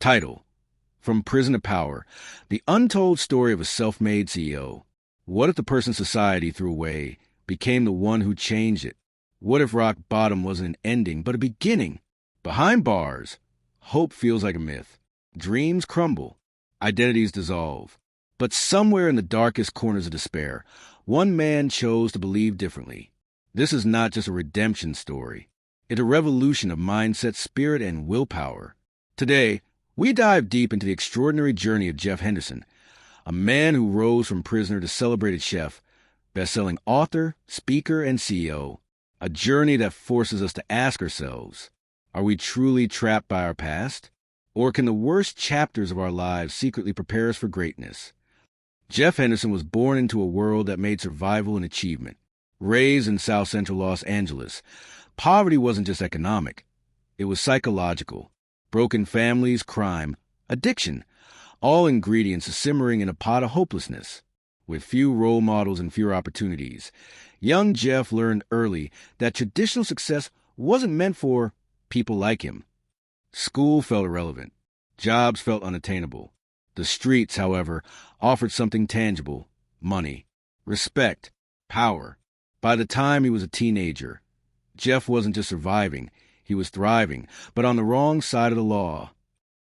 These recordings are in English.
Title: From Prison to Power, the untold story of a self-made CEO. What if the person society threw away became the one who changed it? What if rock bottom wasn't an ending, but a beginning? Behind bars, hope feels like a myth. Dreams crumble, identities dissolve. But somewhere in the darkest corners of despair, one man chose to believe differently. This is not just a redemption story. It's a revolution of mindset, spirit, and willpower. Today, we dive deep into the extraordinary journey of Jeff Henderson, a man who rose from prisoner to celebrated chef, best-selling author, speaker, and CEO. A journey that forces us to ask ourselves, are we truly trapped by our past? Or can the worst chapters of our lives secretly prepare us for greatness? Jeff Henderson was born into a world that made survival an achievement. Raised in South Central Los Angeles, poverty wasn't just economic. It was psychological. Broken families, crime, addiction, all ingredients simmering in a pot of hopelessness. With few role models and fewer opportunities, young Jeff learned early that traditional success wasn't meant for people like him. School felt irrelevant. Jobs felt unattainable. The streets, however, offered something tangible: money, respect, power. By the time he was a teenager, Jeff wasn't just surviving, he was thriving, but on the wrong side of the law.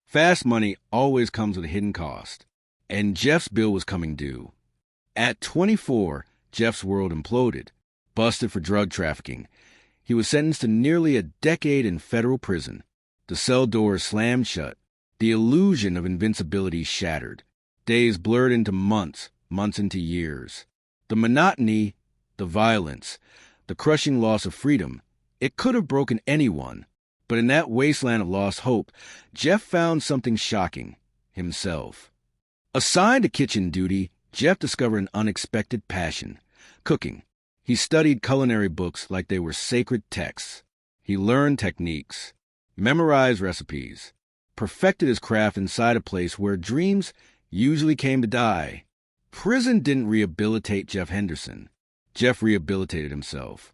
Fast money always comes with a hidden cost, and Jeff's bill was coming due. At 24, Jeff's world imploded. Busted for drug trafficking, he was sentenced to nearly a decade in federal prison. The cell doors slammed shut. The illusion of invincibility shattered. Days blurred into months, months into years. The monotony, the violence, the crushing loss of freedom, it could have broken anyone. But in that wasteland of lost hope, Jeff found something shocking: himself. Assigned to kitchen duty, Jeff discovered an unexpected passion: cooking. He studied culinary books like they were sacred texts. He learned techniques, memorized recipes, perfected his craft inside a place where dreams usually came to die. Prison didn't rehabilitate Jeff Henderson. Jeff rehabilitated himself.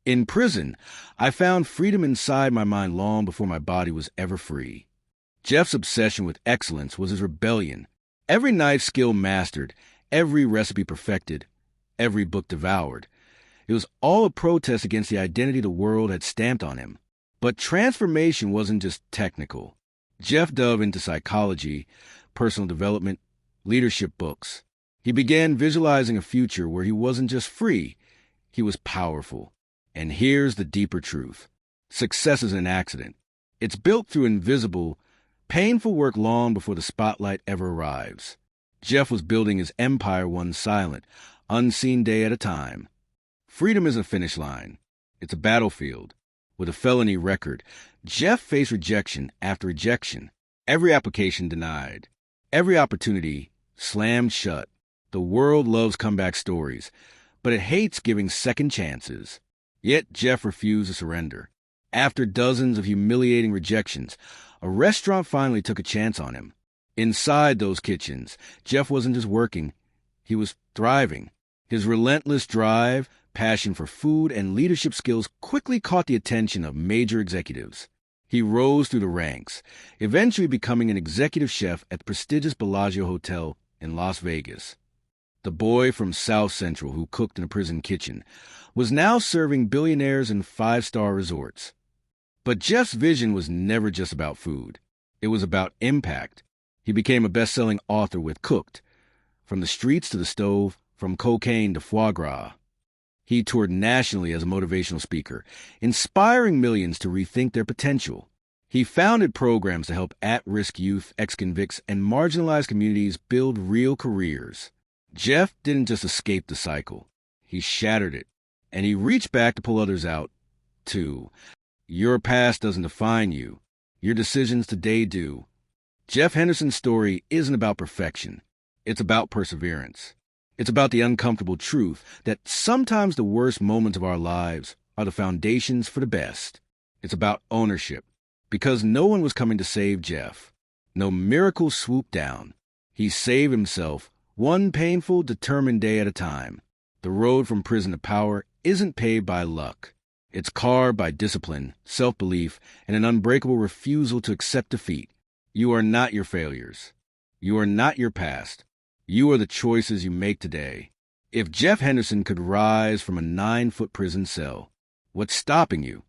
In prison, I found freedom inside my mind long before my body was ever free. Jeff's obsession with excellence was his rebellion. Every knife skill mastered, every recipe perfected, every book devoured. It was all a protest against the identity the world had stamped on him. But transformation wasn't just technical. Jeff dove into psychology, personal development, leadership books. He began visualizing a future where he wasn't just free, he was powerful. And here's the deeper truth: success isn't an accident. It's built through invisible, painful work long before the spotlight ever arrives. Jeff was building his empire one silent, unseen day at a time. Freedom isn't a finish line. It's a battlefield. With a felony record, Jeff faced rejection after rejection. Every application denied. Every opportunity slammed shut. The world loves comeback stories, but it hates giving second chances. Yet Jeff refused to surrender. After dozens of humiliating rejections, a restaurant finally took a chance on him. Inside those kitchens, Jeff wasn't just working, he was thriving. His relentless drive, passion for food, and leadership skills quickly caught the attention of major executives. He rose through the ranks, eventually becoming an executive chef at the prestigious Bellagio Hotel in Las Vegas. The boy from South Central who cooked in a prison kitchen was now serving billionaires in five-star resorts. But Jeff's vision was never just about food. It was about impact. He became a best-selling author with Cooked, From the Streets to the Stove, From Cocaine to Foie Gras. He toured nationally as a motivational speaker, inspiring millions to rethink their potential. He founded programs to help at-risk youth, ex-convicts, and marginalized communities build real careers. Jeff didn't just escape the cycle. He shattered it, and he reached back to pull others out, too. Your past doesn't define you. Your decisions today do. Jeff Henderson's story isn't about perfection. It's about perseverance. It's about the uncomfortable truth that sometimes the worst moments of our lives are the foundations for the best. It's about ownership, because no one was coming to save Jeff. No miracle swooped down. He saved himself, one painful, determined day at a time. The road from prison to power isn't paved by luck. It's carved by discipline, self-belief, and an unbreakable refusal to accept defeat. You are not your failures. You are not your past. You are the choices you make today. If Jeff Henderson could rise from a 9-foot prison cell, what's stopping you?